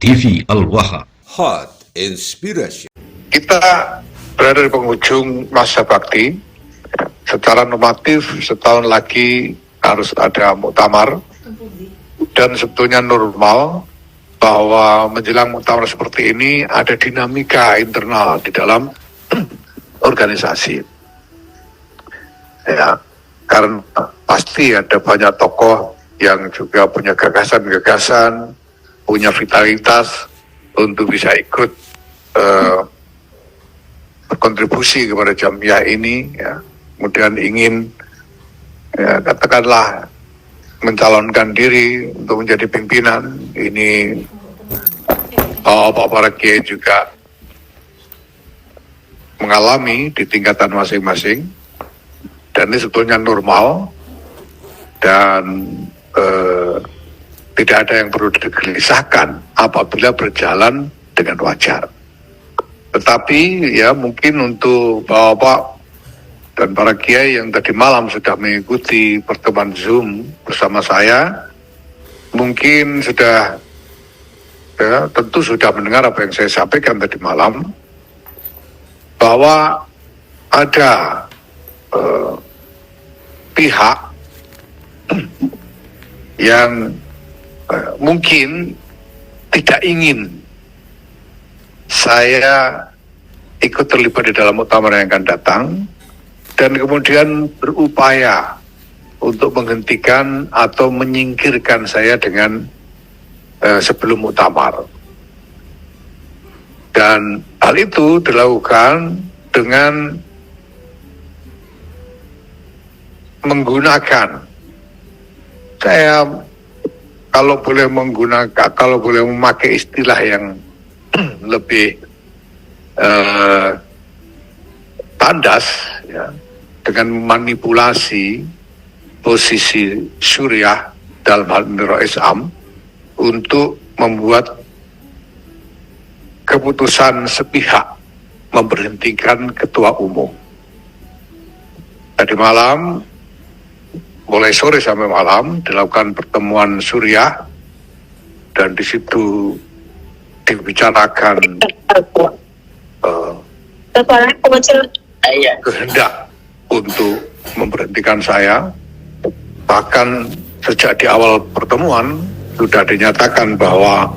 TV Al-Waha. Hot Inspiration. Kita berada di penghujung masa bakti. Secara normatif setahun lagi harus ada muktamar, dan sebetulnya normal bahwa menjelang muktamar seperti ini ada dinamika internal di dalam organisasi. Ya, karena pasti ada banyak tokoh yang juga punya gagasan-gagasan, punya vitalitas untuk bisa ikut berkontribusi kepada jamiah ini, ya. Kemudian ingin, ya, katakanlah mencalonkan diri untuk menjadi pimpinan. Ini para kiai juga mengalami di tingkatan masing-masing, dan ini sebetulnya normal, dan tidak ada yang perlu digelisahkan apabila berjalan dengan wajar. Tetapi ya mungkin untuk bapak dan para kiai yang tadi malam sudah mengikuti pertemuan Zoom bersama saya, mungkin sudah, ya, tentu sudah mendengar apa yang saya sampaikan tadi malam, bahwa ada pihak yang mungkin tidak ingin saya ikut terlibat di dalam muktamar yang akan datang, dan kemudian berupaya untuk menghentikan atau menyingkirkan saya dengan sebelum muktamar. Dan hal itu dilakukan dengan menggunakan, saya kalau boleh memakai istilah yang lebih tandas, ya, dengan manipulasi posisi Suriah dalam hal ini Rais Am untuk membuat keputusan sepihak memberhentikan ketua umum. Tadi malam, mulai sore sampai malam dilakukan pertemuan Suriah, dan di situ dibicarakan kehendak untuk memberhentikan saya. Bahkan sejak di awal pertemuan sudah dinyatakan bahwa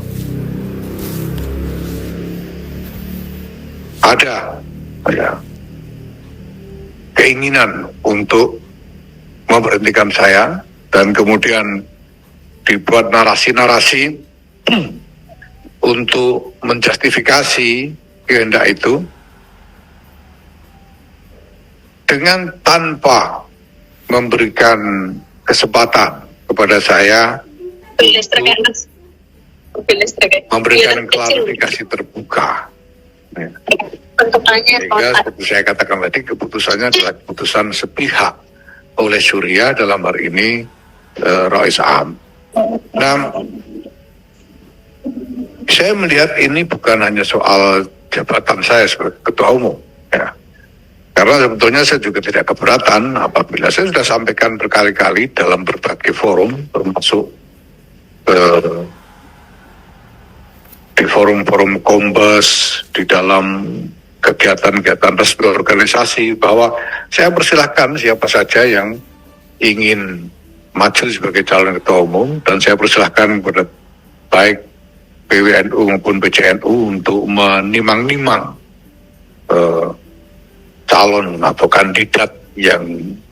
ada, ya, keinginan untuk memberhentikan saya, dan kemudian dibuat narasi-narasi untuk menjustifikasi kehendak itu, dengan tanpa memberikan kesempatan kepada saya memberikan klarifikasi terbuka. Sehingga seperti saya katakan tadi, keputusannya adalah keputusan sepihak oleh Suriah, dalam hal ini Rais Am. Nah, saya melihat ini bukan hanya soal jabatan saya sebagai ketua umum, ya. Karena sebetulnya saya juga tidak keberatan apabila saya sudah sampaikan berkali-kali dalam berbagai forum, termasuk di forum-forum Kombes, di dalam kegiatan-kegiatan resmi organisasi, bahwa saya persilahkan siapa saja yang ingin maju sebagai calon ketua umum, dan saya persilahkan kepada baik PWNU maupun PCNU untuk menimang-nimang calon atau kandidat yang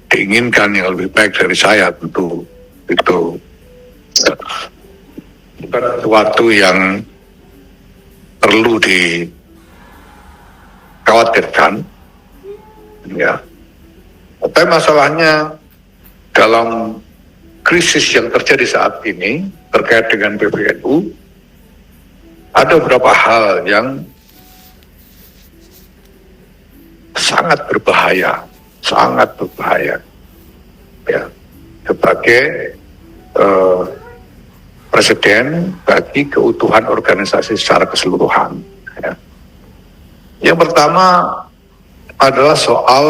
diinginkan yang lebih baik dari saya. Tentu itu bukan sesuatu yang perlu dikhawatirkan, ya. Tapi masalahnya dalam krisis yang terjadi saat ini terkait dengan PBNU, ada beberapa hal yang sangat berbahaya, ya, sebagai presiden bagi keutuhan organisasi secara keseluruhan, ya. Yang pertama adalah soal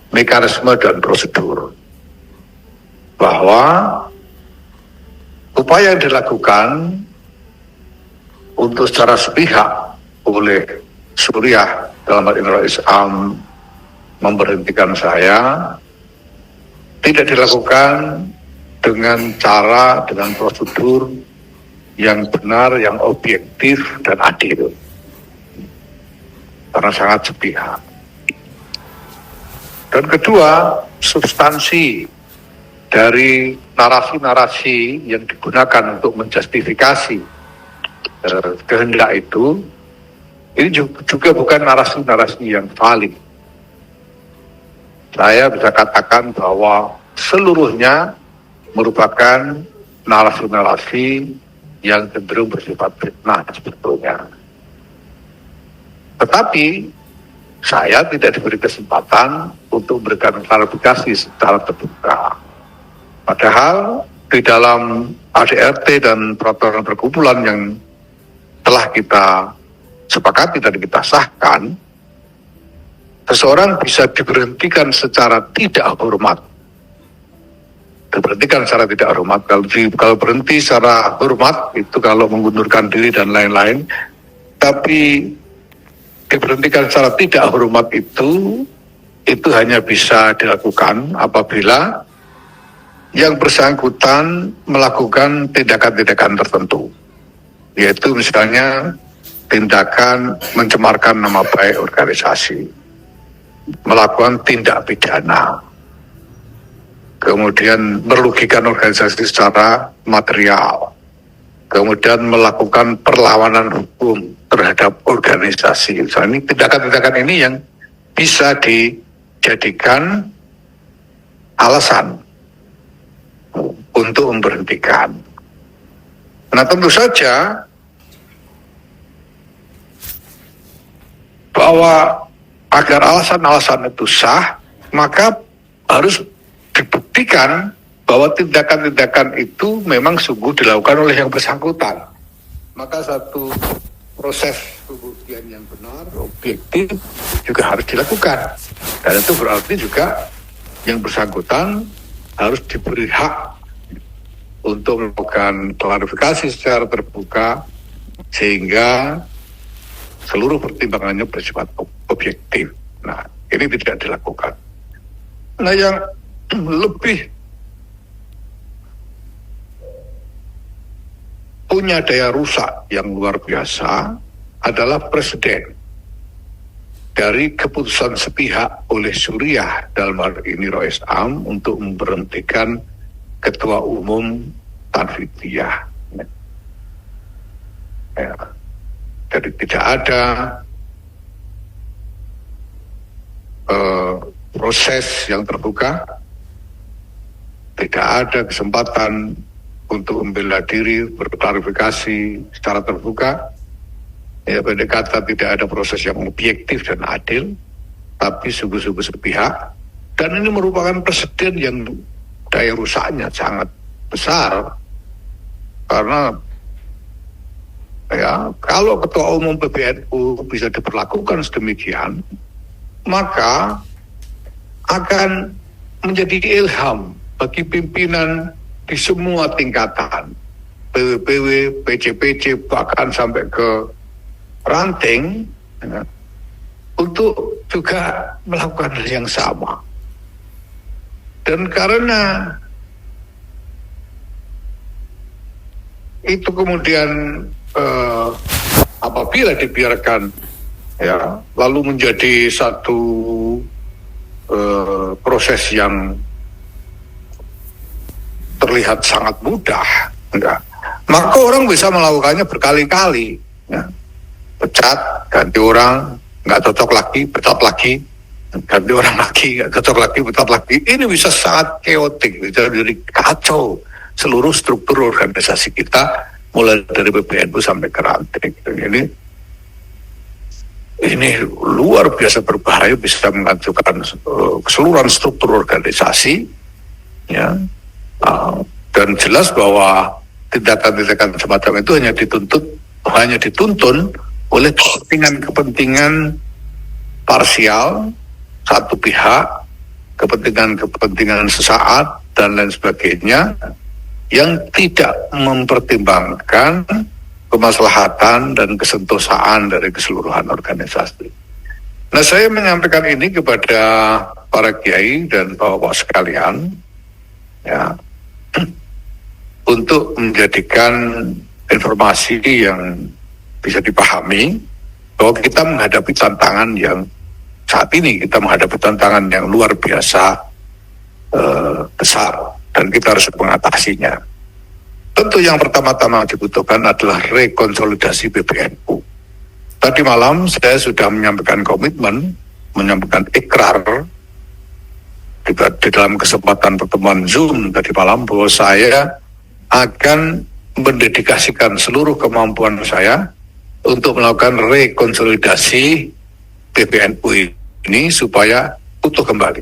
mekanisme dan prosedur, bahwa upaya yang dilakukan untuk secara sepihak oleh Suriah dalam hal ini Rais Am memberhentikan saya tidak dilakukan dengan cara, dengan prosedur yang benar, yang objektif dan adil, karena sangat sepihak. Dan kedua, substansi dari narasi-narasi yang digunakan untuk menjustifikasi kehendak itu, ini juga bukan narasi-narasi yang valid. Saya bisa katakan bahwa seluruhnya merupakan narasi-narasi yang cenderung bersifat fitnah sebetulnya. Tetapi saya tidak diberi kesempatan untuk memberikan klarifikasi secara terbuka. Padahal di dalam ADRT dan peraturan perkumpulan yang telah kita sepakati dan kita sahkan, seseorang bisa diberhentikan secara tidak hormat. Diberhentikan secara tidak hormat. Kalau berhenti secara hormat itu kalau mengundurkan diri dan lain-lain. Tapi diberhentikan secara tidak hormat itu hanya bisa dilakukan apabila yang bersangkutan melakukan tindakan-tindakan tertentu, yaitu misalnya tindakan mencemarkan nama baik organisasi, melakukan tindak pidana, kemudian merugikan organisasi secara material, kemudian melakukan perlawanan hukum terhadap organisasi. Ini tindakan-tindakan ini yang bisa dijadikan alasan untuk memberhentikan. Nah, tentu saja bahwa agar alasan-alasan itu sah, maka harus dibuktikan bahwa tindakan-tindakan itu memang sungguh dilakukan oleh yang bersangkutan. Maka satu proses pembuktian yang benar, objektif juga harus dilakukan. Dan itu berarti juga yang bersangkutan harus diberi hak untuk melakukan klarifikasi secara terbuka sehingga seluruh pertimbangannya bersifat objektif. Nah, ini tidak dilakukan. Nah, yang lebih punya daya rusak yang luar biasa adalah presiden. Dari keputusan sepihak oleh Suriah dalam hal ini Rais Am untuk memberhentikan Ketua Umum Tanfidiyah. Ya. Jadi tidak ada proses yang terbuka, tidak ada kesempatan untuk membela diri, berklarifikasi secara terbuka. Ya, pendek kata tidak ada proses yang objektif dan adil, tapi sungguh-sungguh sepihak. Dan ini merupakan presiden yang daya rusaknya sangat besar, karena ya kalau Ketua Umum PBNU bisa diperlakukan sedemikian, maka akan menjadi ilham bagi pimpinan di semua tingkatan, PWPW, PCPC, bahkan sampai ke ranting, ya, untuk juga melakukan hal yang sama. Dan karena itu kemudian apabila dibiarkan, ya, lalu menjadi satu proses yang terlihat sangat mudah, ya, maka orang bisa melakukannya berkali-kali, ya. Pecat, ganti orang, nggak cocok lagi, pecat lagi, ganti orang lagi, nggak cocok lagi, pecat lagi. Ini bisa sangat chaotic, bisa jadi kacau seluruh struktur organisasi kita, mulai dari PBNU sampai ke ranting. Ini luar biasa berbahaya, bisa menghancurkan keseluruhan struktur organisasi, ya. Dan jelas bahwa tindakan-tindakan semacam itu hanya dituntun oleh kepentingan parsial satu pihak, kepentingan sesaat dan lain sebagainya, yang tidak mempertimbangkan kemaslahatan dan kesentosaan dari keseluruhan organisasi. Nah, saya menyampaikan ini kepada para kiai dan bapak-bapak sekalian, ya, untuk menjadikan informasi yang bisa dipahami bahwa kita menghadapi tantangan yang saat ini kita menghadapi tantangan yang luar biasa besar dan kita harus mengatasinya. Tentu yang pertama-tama dibutuhkan adalah rekonsolidasi PBNU. Tadi malam saya sudah menyampaikan komitmen, menyampaikan ikrar di dalam kesempatan pertemuan Zoom tadi malam bahwa saya akan mendedikasikan seluruh kemampuan saya untuk melakukan rekonsolidasi PBNU ini supaya utuh kembali,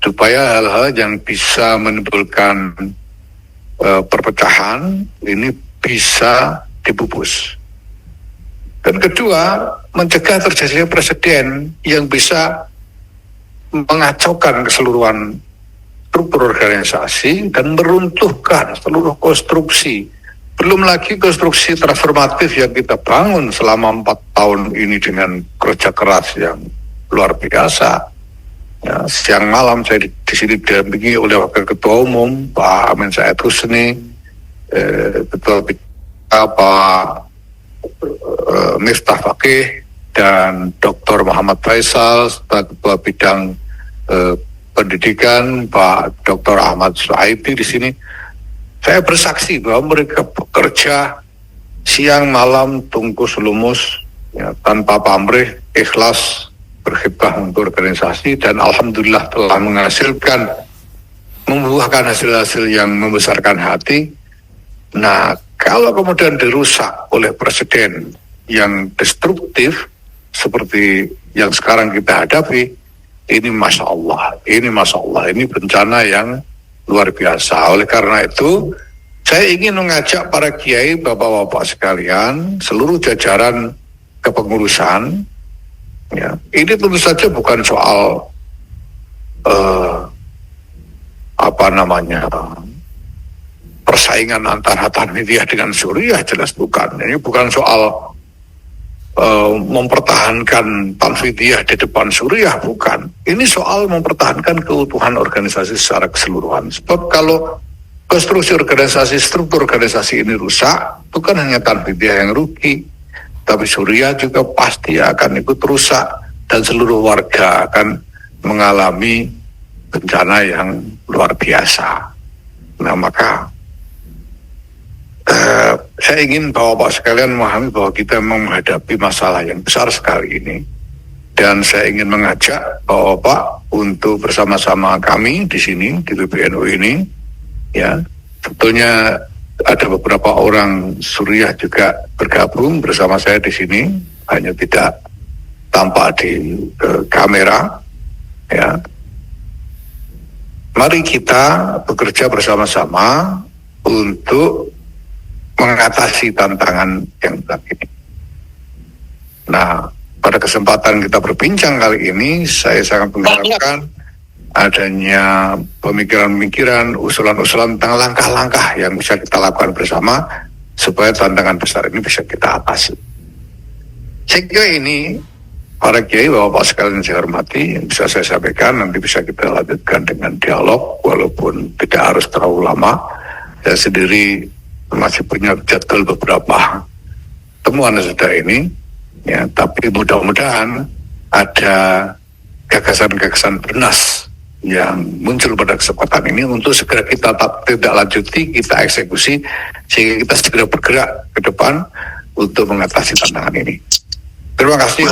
supaya hal-hal yang bisa menimbulkan perpecahan ini bisa dipupus. Dan kedua, mencegah terjadinya presiden yang bisa mengacaukan keseluruhan struktur organisasi dan meruntuhkan seluruh konstruksi. Belum lagi konstruksi transformatif yang kita bangun selama 4 tahun ini dengan kerja keras yang luar biasa. Ya, siang malam saya di sini didampingi oleh Wakil Ketua Umum Pak Amin Said Husni, Ketua Pak Miftah Fakih dan Dr. Muhammad Faisal, serta Ketua Bidang Pendidikan Pak Dr. Ahmad Suhaidi di sini. Saya bersaksi bahwa mereka bekerja siang malam tungkus lumus, ya, tanpa pamrih, ikhlas, berkhidmat untuk organisasi, dan alhamdulillah telah membuahkan hasil-hasil yang membesarkan hati. Nah, kalau kemudian dirusak oleh presiden yang destruktif seperti yang sekarang kita hadapi, ini Masya Allah, ini bencana yang luar biasa. Oleh karena itu, saya ingin mengajak para kiai, bapak-bapak sekalian, seluruh jajaran kepengurusan, ya, ini tentu saja bukan soal persaingan antara Tanfidiyah dengan Suriah, jelas bukan. Ini bukan soal mempertahankan Tanfidiyah di depan Suriah, bukan. Ini soal mempertahankan keutuhan organisasi secara keseluruhan. Sebab kalau konstruksi organisasi, struktur organisasi ini rusak, bukan hanya Tanfidiyah yang rugi, tapi Suriah juga pasti akan ikut rusak dan seluruh warga akan mengalami bencana yang luar biasa. Nah, maka saya ingin bapak-bapak sekalian memahami bahwa kita memang menghadapi masalah yang besar sekali ini, dan saya ingin mengajak bapak-bapak untuk bersama-sama kami di sini di PBNU ini, ya, tentunya ada beberapa orang Suriah juga bergabung bersama saya di sini, hanya tidak tampak di kamera, ya. Mari kita bekerja bersama-sama untuk mengatasi tantangan yang berat ini. Nah, pada kesempatan kita berbincang kali ini, saya sangat mengharapkan adanya pemikiran-pemikiran, usulan-usulan tentang langkah-langkah yang bisa kita lakukan bersama supaya tantangan besar ini bisa kita atasi. Saya kira ini, para kiai, bapak-bapak sekalian yang saya hormati, yang bisa saya sampaikan, nanti bisa kita lanjutkan dengan dialog, walaupun tidak harus terlalu lama. Saya sendiri masih punya jadwal beberapa temuan sudah ini, ya, tapi mudah-mudahan ada gagasan-gagasan bernas yang muncul pada kesempatan ini untuk segera kita tidak lanjuti, kita eksekusi, sehingga kita segera bergerak ke depan untuk mengatasi tantangan ini. Terima kasih.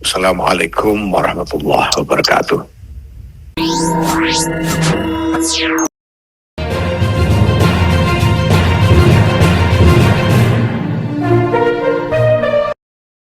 Assalamualaikum warahmatullahi wabarakatuh.